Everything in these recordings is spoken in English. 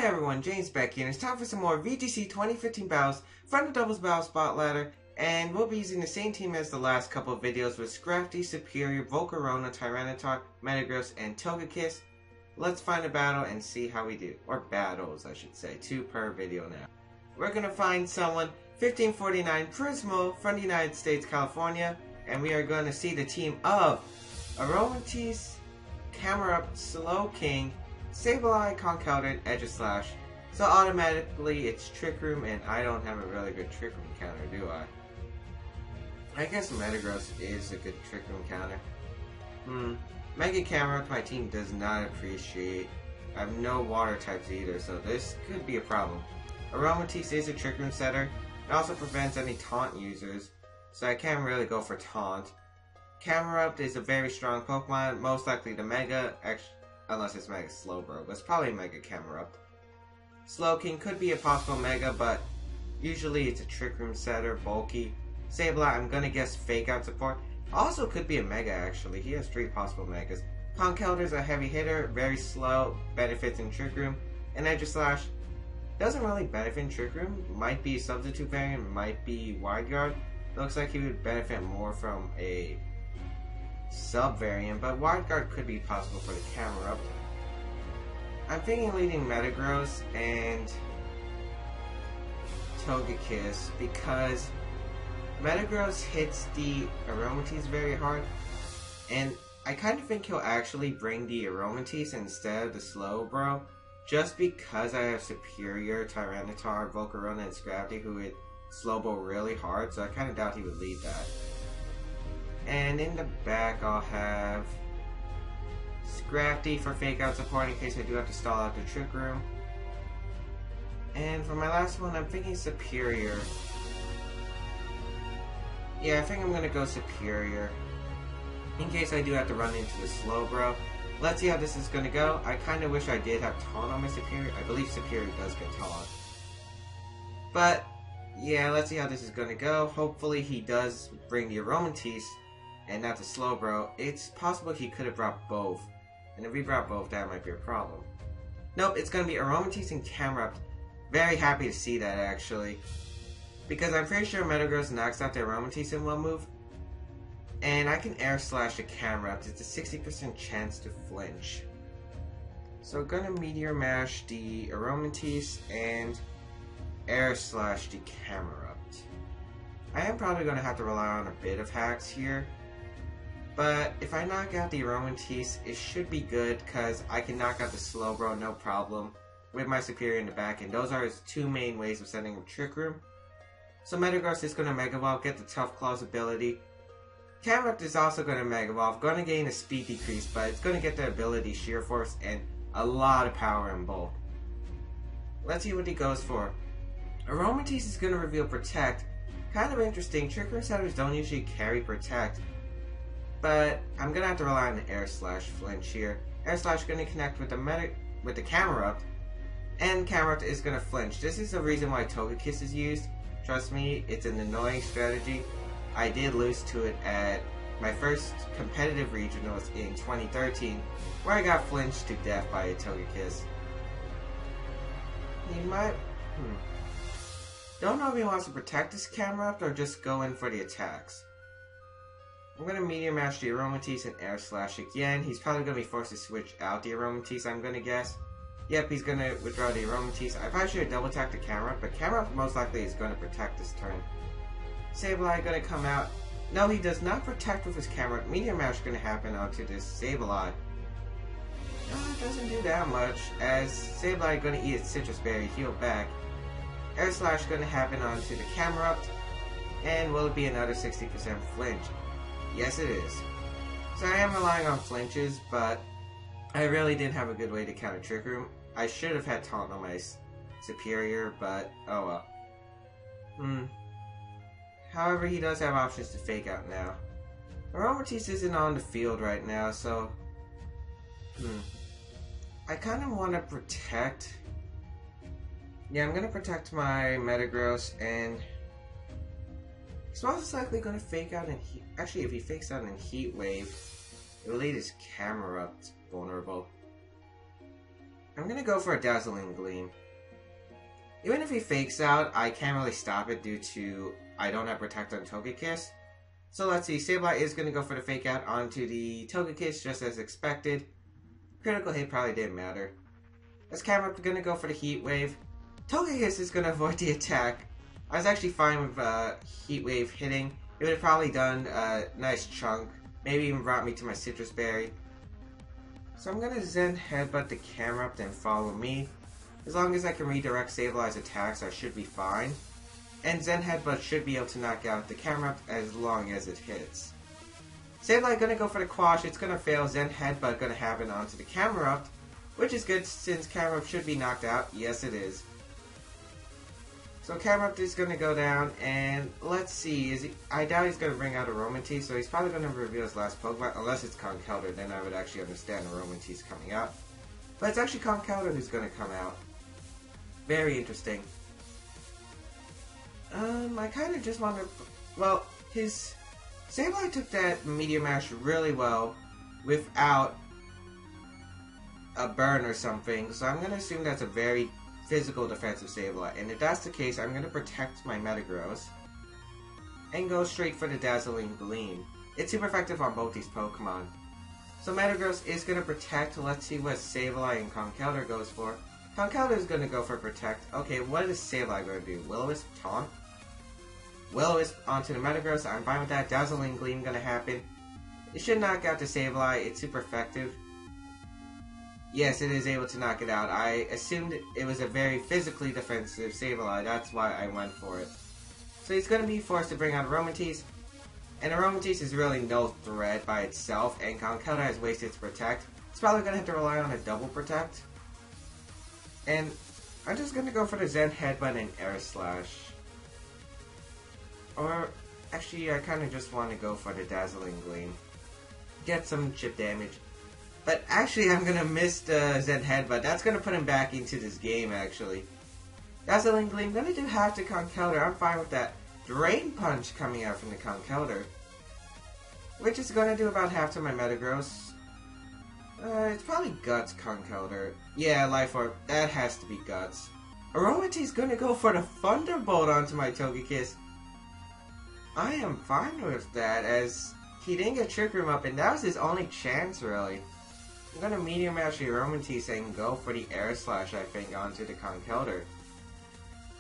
Hi everyone, James Baek here, and it's time for some more VGC 2015 battles from the Doubles Battle Spot Ladder, and we'll be using the same team as the last couple of videos with Scrafty, Superior, Volcarona, Tyranitar, Metagross, and Togekiss. Let's find a battle and see how we do. Or battles, I should say. 2 per video now. We're gonna find someone, 1549 Prismo from the United States, California, and we are going to see the team of Aromatisse, Camerupt, Slowking, Sableye, Conkeldurr, and Aegislash. So automatically it's Trick Room, and I don't have a really good Trick Room counter, do I? I guess Metagross is a good Trick Room counter. Mega Camerupt my team does not appreciate. I have no water types either, so this could be a problem. Aromatisse is a Trick Room setter. It also prevents any taunt users, so I can't really go for taunt. Camerupt is a very strong Pokemon, most likely the Mega, unless it's Mega Slowbro, but it's probably Mega Camerupt. Slowking could be a possible Mega, but usually it's a Trick Room setter, bulky. Sableye, I'm gonna guess Fake Out support. Also could be a Mega actually, he has 3 possible Megas. Conkeldurr's a heavy hitter, very slow, benefits in Trick Room. And Aegislash doesn't really benefit in Trick Room, might be a substitute variant, might be Wide Guard. Looks like he would benefit more from a sub variant, but Wide Guard could be possible for the Camerupt. I'm thinking leading Metagross and Togekiss because Metagross hits the Aromatisse very hard, and I kind of think he'll actually bring the Aromatisse instead of the Slowbro, just because I have Superior, Tyranitar, Volcarona, and Scrafty who hit Slowbro really hard, so I kind of doubt he would lead that. And in the back I'll have Scrafty for Fake Out support in case I do have to stall out the Trick Room. And for my last one, I'm thinking Superior. Yeah, I think I'm gonna go Superior in case I do have to run into the Slowbro. Let's see how this is gonna go. I kinda wish I did have Taunt on my Superior. I believe Superior does get Taunt. But yeah, let's see how this is gonna go. Hopefully he does bring the Aromatisse and not the Slowbro. It's possible he could have brought both, and if he brought both, that might be a problem. Nope, it's gonna be Aromatisse and Camerupt. Very happy to see that actually, because I'm pretty sure Metagross knocks out the Aromatisse in one move, and I can Air Slash the Camerupt. It's a 60% chance to flinch. So I'm gonna Meteor Mash the Aromatisse and Air Slash the Camerupt. I am probably gonna have to rely on a bit of hacks here, but if I knock out the Aromatisse, it should be good because I can knock out the Slowbro no problem with my Superior in the back, and those are his 2 main ways of setting up Trick Room. So Metagross is gonna Mega Evolve, get the Tough Claws ability. Camerupt is also gonna Mega Evolve, gonna gain a speed decrease, but it's gonna get the ability Sheer Force and a lot of power in bulk. Let's see what he goes for. Aromatisse is gonna reveal Protect. Kind of interesting, Trick Room setters don't usually carry Protect, but I'm gonna have to rely on the Air Slash Flinch here. Air Slash gonna connect with the Camerupt, and Camerupt is gonna flinch. This is the reason why Togekiss is used. Trust me, it's an annoying strategy. I did lose to it at my first competitive regionals in 2013, where I got flinched to death by a Togekiss. He might... Don't know if he wants to protect his Camerupt or just go in for the attacks. I'm going to Meteor Mash the Aromatisse and Air Slash again. He's probably going to be forced to switch out the Aromatisse, I'm going to guess. Yep, he's going to withdraw the Aromatisse. I probably should have double attacked the Camerupt, but Camerupt most likely is going to protect this turn. Sableye going to come out. No, he does not protect with his Camerupt. Meteor Mash going to happen onto this Sableye. No, it doesn't do that much, as Sableye going to eat its Citrus Berry, heal back. Air Slash going to happen onto the Camerupt, and will it be another 60% flinch? Yes, it is. So I am relying on flinches, but I really didn't have a good way to counter Trick Room. I should have had Taunt on my Superior, but oh well. However, he does have options to Fake Out now. Aromatisse isn't on the field right now, so I kind of want to protect. Yeah, I'm going to protect my Metagross, and he's most likely going to Fake Out in Heat. Actually, if he fakes out in Heat Wave, it will leave his Camerupt vulnerable. I'm gonna go for a Dazzling Gleam. Even if he fakes out, I can't really stop it due to I don't have Protect on Togekiss. So let's see, Sableye is gonna go for the fake out onto the Togekiss just as expected. Critical hit probably didn't matter. As Camerupt gonna go for the Heat Wave. Togekiss is gonna avoid the attack. I was actually fine with Heat Wave hitting. It would have probably done a nice chunk. Maybe even brought me to my Citrus Berry. So I'm gonna Zen Headbutt the Camerupt and follow me. As long as I can redirect Sableye's attacks, I should be fine. And Zen Headbutt should be able to knock out the Camerupt as long as it hits. Sableye gonna go for the Quash, it's gonna fail. Zen Headbutt gonna happen onto the Camerupt, which is good since Camerupt should be knocked out. Yes, it is. So Camerupt is gonna go down, and let's see. I doubt he's gonna bring out Aromatisse, so he's probably gonna reveal his last Pokemon, unless it's Conkeldurr. Then I would actually understand Aromatisse coming out. But it's actually Conkeldurr who's gonna come out. Very interesting. I kind of just want to... Well, his... Sableye took that Meteor Mash really well without a burn or something, so I'm going to assume that's a very physical defensive Sableye. And if that's the case, I'm going to protect my Metagross and go straight for the Dazzling Gleam. It's super effective on both these Pokemon. So Metagross is going to protect. Let's see what Sableye and Conkeldurr goes for. Conkeldurr is going to go for Protect. Okay, what is Sableye going to do? Will-O-Wisp Taunt? Will-O-Wisp onto the Metagross. I'm fine with that. Dazzling Gleam going to happen. It should knock out the Sableye. It's super effective. Yes, it is able to knock it out. I assumed it was a very physically defensive Sableye. That's why I went for it. So he's going to be forced to bring out Aromatisse. And Aromatisse is really no threat by itself. And Conkeldurr has wasted its Protect. It's probably going to have to rely on a double Protect. And I'm just going to go for the Zen Headbutt and Air Slash. Or, actually, I kind of just want to go for the Dazzling Gleam. Get some chip damage. But actually, I'm going to miss the Zen Headbutt. That's going to put him back into this game, actually. Dazzling Gleam, going to do half to Conkeldurr. I'm fine with that. Drain Punch coming out from the Conkeldurr. Which is going to do about half to my Metagross. It's probably Guts Conkeldurr. Yeah, Life Orb. That has to be Guts. Aromatisse going to go for the Thunderbolt onto my Togekiss. I am fine with that, as he didn't get Trick Room up, and that was his only chance, really. I'm going to Meteor Mash the Aromatisse and go for the Air Slash, I think, onto the Conkeldurr.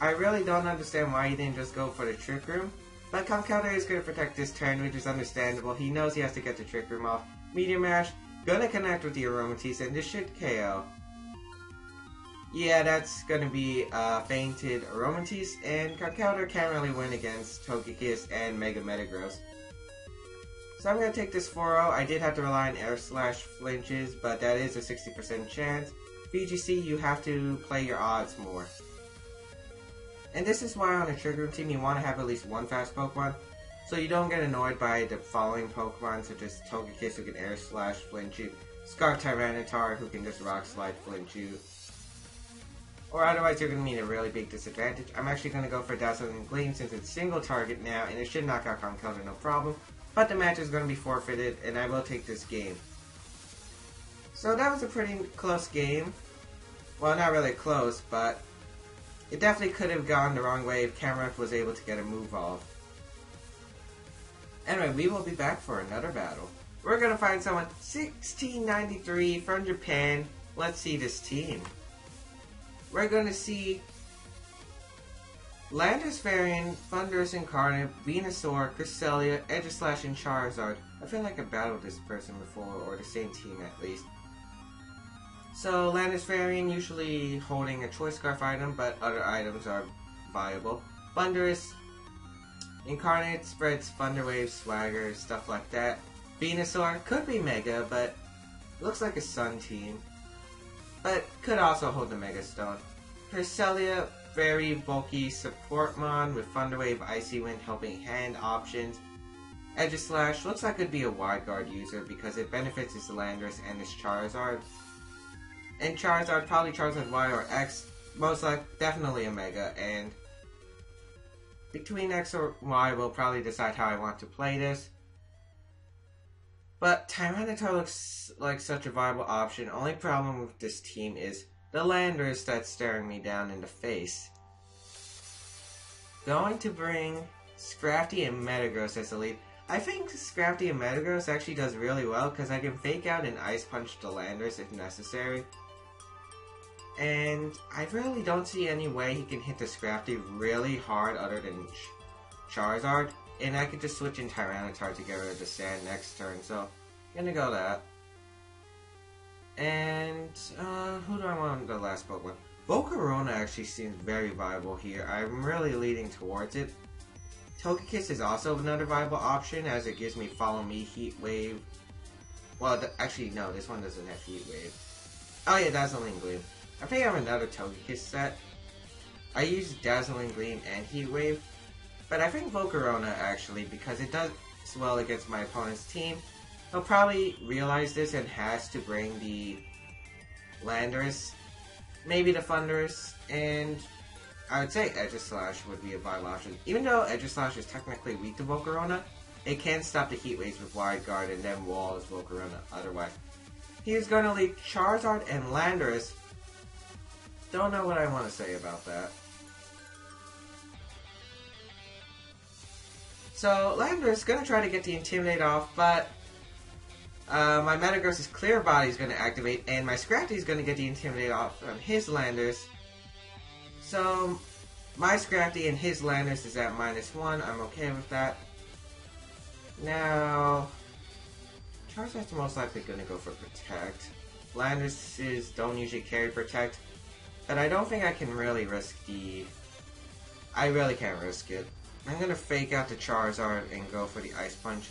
I really don't understand why he didn't just go for the Trick Room, but Conkeldurr is going to protect this turn, which is understandable. He knows he has to get the Trick Room off. Meteor Mash, gonna connect with the Aromatisse, and this should KO. Yeah, that's gonna be fainted Aromatisse, and Conkeldurr can't really win against Togekiss and Mega Metagross. So I'm gonna take this 4-0. I did have to rely on Air Slash flinches, but that is a 60% chance. VGC, you have to play your odds more. And this is why on a Trick Room team you want to have at least one fast Pokemon, so you don't get annoyed by the following Pokemon, such as Togekiss who can Air Slash flinch you, Scarf Tyranitar who can just Rock Slide flinch you. Or otherwise you're going to be at a really big disadvantage. I'm actually going to go for Dazzling Gleam since it's single target now, and it should knock out Conkeldurr no problem. But the match is going to be forfeited, and I will take this game. So that was a pretty close game. Well, not really close, but it definitely could have gone the wrong way if Camerupt was able to get a move off. Anyway, we will be back for another battle. We're going to find someone 1693 from Japan. Let's see this team. We're going to see Landorus variant, Thundurus Incarnate, Venusaur, Cresselia, Aegislash, and Charizard. I feel like I battled this person before, or the same team at least. So Landorus variant usually holding a Choice Scarf item, but other items are viable. Thundurus Incarnate spreads Thunder Wave, Swagger, stuff like that. Venusaur could be Mega, but looks like a Sun team. But could also hold the Mega Stone. Cresselia, very bulky support mon with Thunder Wave, Icy Wind helping hand options. Aegislash looks like it'd be a Wide Guard user because it benefits his Landorus and his Charizard. And Charizard, probably Charizard Y or X, most like definitely a Mega, and between X or Y we'll probably decide how I want to play this. But Tyranitar looks like such a viable option. Only problem with this team is the Landorus that's staring me down in the face. Going to bring Scrafty and Metagross as the lead. I think Scrafty and Metagross actually does really well because I can fake out and Ice Punch the Landorus if necessary. And I really don't see any way he can hit the Scrafty really hard other than Charizard. And I could just switch in Tyranitar to get rid of the sand next turn, so I'm gonna go that. And, who do I want the last Pokemon? Volcarona actually seems very viable here. I'm really leaning towards it. Togekiss is also another viable option as it gives me Follow Me, Heat Wave. Well, actually, no, this one doesn't have Heat Wave. Oh yeah, Dazzling Gleam. I think I have another Togekiss set. I use Dazzling Gleam and Heat Wave. But I think Volcarona actually, because it does well against my opponent's team, he'll probably realize this and has to bring the Landorus, maybe the Thundurus, and I would say Aegislash would be a viable option. Even though Aegislash is technically weak to Volcarona, it can stop the Heat Waves with Wide Guard and then walls Volcarona otherwise. He is going to lead Charizard and Landorus. Don't know what I want to say about that. So, Landorus is going to try to get the Intimidate off, but my Metagross's Clear Body is going to activate, and my Scrafty is going to get the Intimidate off from his Landorus. So, my Scrafty and his Landorus is at -1. I'm okay with that. Now, Charizard's most likely going to go for Protect. Landorus's don't usually carry Protect, but I don't think I can really risk the... I really can't risk it. I'm going to fake out the Charizard and go for the Ice Punch.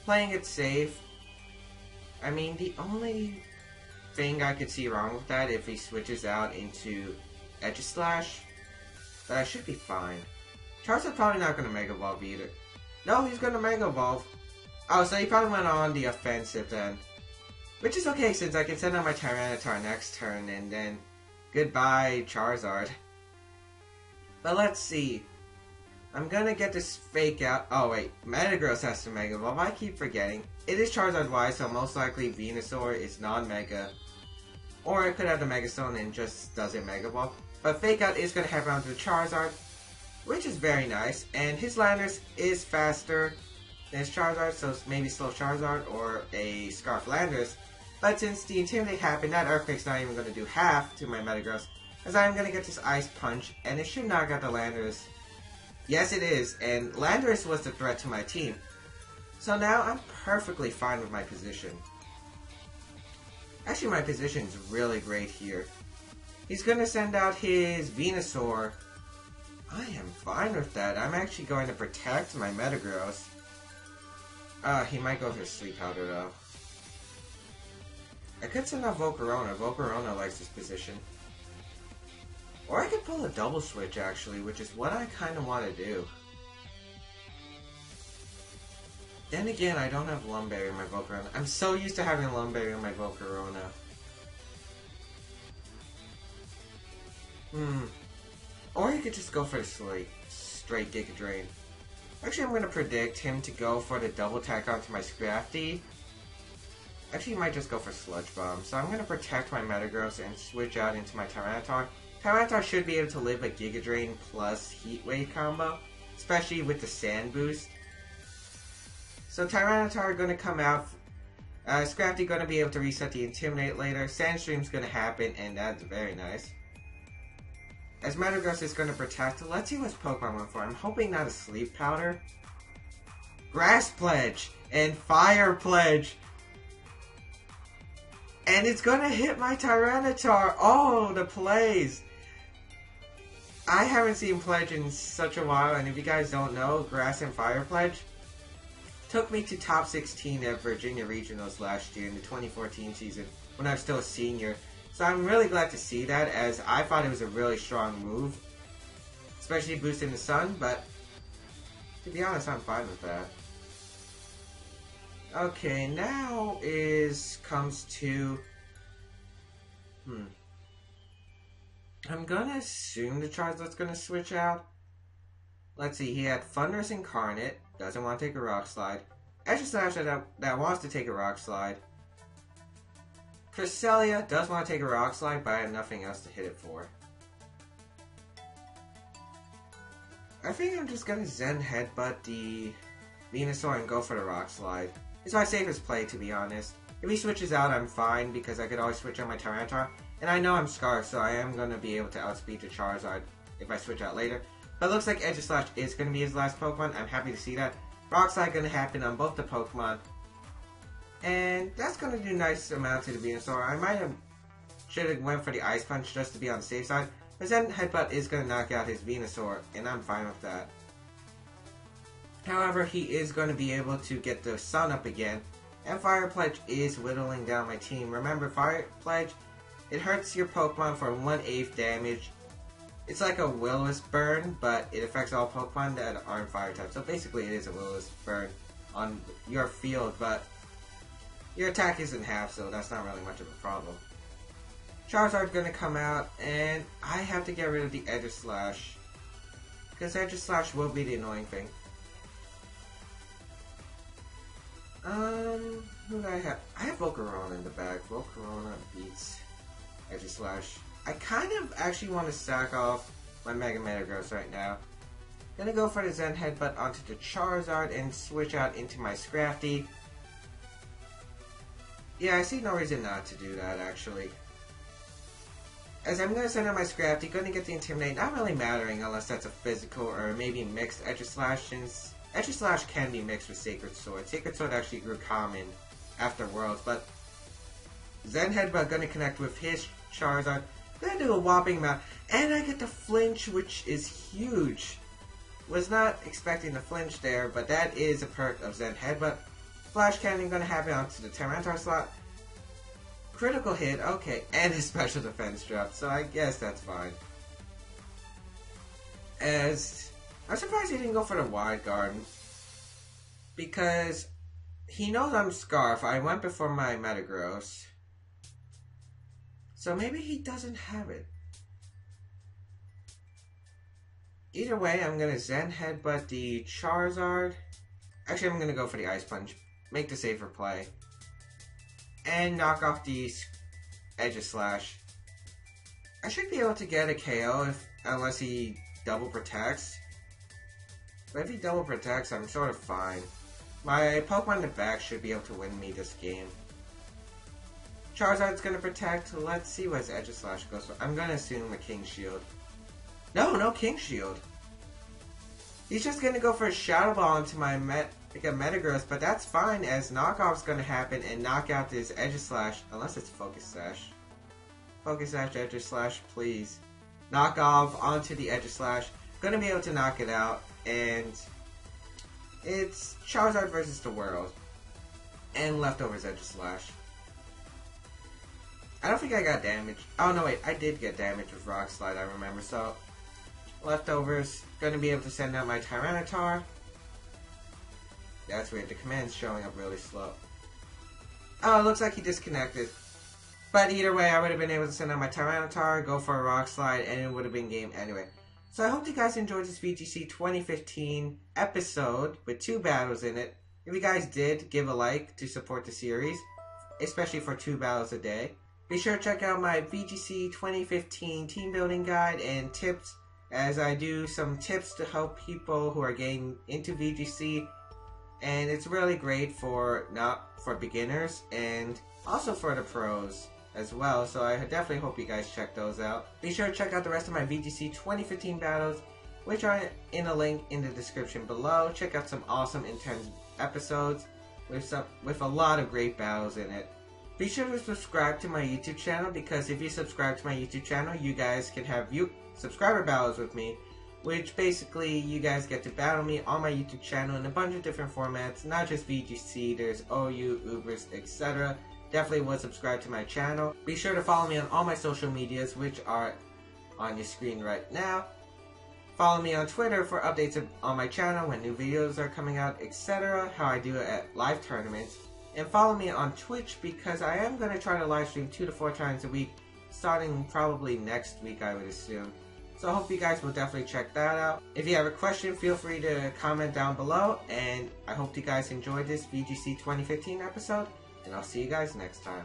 Playing it safe. I mean, the only thing I could see wrong with that if he switches out into Aegislash. But I should be fine. Charizard's probably not going to Mega Evolve either. No, he's going to Mega Evolve. Oh, so he probably went on the offensive then. Which is okay since I can send out my Tyranitar next turn and then goodbye Charizard. But let's see. I'm gonna get this fake out. Oh wait, Metagross has to Mega Evolve. I keep forgetting. It is Charizard Y, so most likely Venusaur is non-Mega. Or it could have the Mega Stone and just doesn't Mega Evolve. But fake out is gonna happen onto the Charizard, which is very nice. And his Landorus is faster than his Charizard, so maybe slow Charizard or a Scarf Landorus. But since the Intimidate happened, that Earthquake's not even gonna do half to my Metagross, as I'm gonna get this Ice Punch, and it should knock out the Landorus. Yes, it is, and Landorus was the threat to my team. So now I'm perfectly fine with my position. Actually, my position is really great here. He's going to send out his Venusaur. I am fine with that. I'm actually going to protect my Metagross. He might go for Sleep Powder, though. I could send out Volcarona. Volcarona likes this position. Or I could pull a double switch, actually, which is what I kind of want to do. Then again, I don't have Lumberry in my Volcarona. I'm so used to having Lumberry in my Volcarona. Or you could just go for the straight Giga Drain. Actually, I'm going to predict him to go for the double attack onto my Scrafty. Actually, he might just go for Sludge Bomb. So I'm going to protect my Metagross and switch out into my Tyranitar. Tyranitar should be able to live a Giga Drain plus Heat Wave combo, especially with the Sand boost. So Tyranitar going to come out. Scrafty going to be able to reset the Intimidate later. Sandstream's going to happen, and that's very nice. As Metagross is going to protect, let's see what Pokemon went for. I'm hoping not a Sleep Powder. Grass Pledge and Fire Pledge. And it's going to hit my Tyranitar. Oh, the plays. I haven't seen Pledge in such a while, and if you guys don't know, Grass and Fire Pledge took me to top 16 at Virginia Regionals last year in the 2014 season when I was still a senior. So I'm really glad to see that, as I thought it was a really strong move, especially boosting the sun, but to be honest, I'm fine with that. Okay, now comes to I'm gonna assume the Charizard's gonna switch out. Let's see, he had Thundurus Incarnate, doesn't want to take a Rock Slide. Aegislash that wants to take a Rock Slide. Cresselia does want to take a Rock Slide, but I have nothing else to hit it for. I think I'm just gonna Zen Headbutt the Venusaur and go for the Rock Slide. It's my safest play, to be honest. If he switches out, I'm fine, because I could always switch out my Tyranitar. And I know I'm Scarf, so I am gonna be able to outspeed the Charizard if I switch out later. But it looks like Aegislash is gonna be his last Pokemon. I'm happy to see that. Rock Slide gonna happen on both the Pokemon. And that's gonna do a nice amount to the Venusaur. I should have went for the Ice Punch just to be on the safe side. But Zen Headbutt is gonna knock out his Venusaur, and I'm fine with that. However, he is going to be able to get the Sun up again. And Fire Pledge is whittling down my team. Remember, Fire Pledge, it hurts your Pokemon for 1/8 damage. It's like a Will-O-Wisp burn, but it affects all Pokemon that aren't Fire type. So basically it is a Will-O-Wisp burn on your field, but your attack isn't half, so that's not really much of a problem. Charizard's gonna come out, and I have to get rid of the Aegislash, because Aegislash will be the annoying thing. Who do I have? I have Volcarona in the back. Volcarona beats Aegislash. I kind of actually want to sack off my Mega Metagross right now. Gonna go for the Zen Headbutt onto the Charizard and switch out into my Scrafty. Yeah, I see no reason not to do that, actually. As I'm gonna send out my Scrafty, gonna get the Intimidate, not really mattering unless that's a physical or maybe mixed Aegislash, since Aegislash can be mixed with Sacred Sword. Sacred Sword actually grew common after Worlds, but Zen Headbutt gonna connect with his Charizard. Gonna do a whopping amount, and I get the Flinch, which is huge. Was not expecting the Flinch there, but that is a perk of Zen Headbutt. Flash Cannon gonna have it onto the Tyranitar slot. Critical hit, okay, and his special defense drop, so I guess that's fine. As I'm surprised he didn't go for the Wide Guard, because he knows I'm Scarf. I went before my Metagross, so maybe he doesn't have it. Either way, I'm gonna Zen Headbutt the Charizard. Actually, I'm gonna go for the Ice Punch, make the safer play, and knock off the Aegislash. I should be able to get a KO unless he double protects. But if he double protects, I'm sort of fine. My Pokemon in the back should be able to win me this game. Charizard's gonna protect. Let's see what his Aegislash goes for. I'm gonna assume a King Shield. No King Shield. He's just gonna go for a Shadow Ball into my Metagross, but that's fine, as knockoff's gonna happen and knock out this Aegislash, unless it's Focus Sash. Focus Sash, Aegislash, please. Knock off onto the Aegislash. Gonna be able to knock it out, and it's Charizard versus the world. And leftovers Aegislash. I don't think I got damage. Oh no, wait, I did get damage with Rock Slide, I remember. So, leftovers, gonna be able to send out my Tyranitar. That's weird, the command's showing up really slow. Oh, it looks like he disconnected. But either way, I would have been able to send out my Tyranitar, go for a Rock Slide, and it would have been game anyway. So I hope you guys enjoyed this VGC 2015 episode with 2 battles in it. If you guys did, give a like to support the series, especially for 2 battles a day. Be sure to check out my VGC 2015 team building guide and tips, as I do some tips to help people who are getting into VGC. And it's really great for beginners and also for the pros as well, so I definitely hope you guys check those out. Be sure to check out the rest of my VGC 2015 battles, which are in a link in the description below. Check out some awesome intense episodes with a lot of great battles in it. Be sure to subscribe to my YouTube channel, because if you subscribe to my YouTube channel, you guys can have subscriber battles with me, which basically you guys get to battle me on my YouTube channel in a bunch of different formats, not just VGC, there's OU, Ubers, etc. Definitely would subscribe to my channel. Be sure to follow me on all my social medias, which are on your screen right now. Follow me on Twitter for updates on my channel when new videos are coming out, etc. How I do it at live tournaments. And follow me on Twitch, because I am going to try to live stream 2 to 4 times a week, starting probably next week, I would assume. So I hope you guys will definitely check that out. If you have a question, feel free to comment down below. And I hope you guys enjoyed this VGC 2015 episode. And I'll see you guys next time.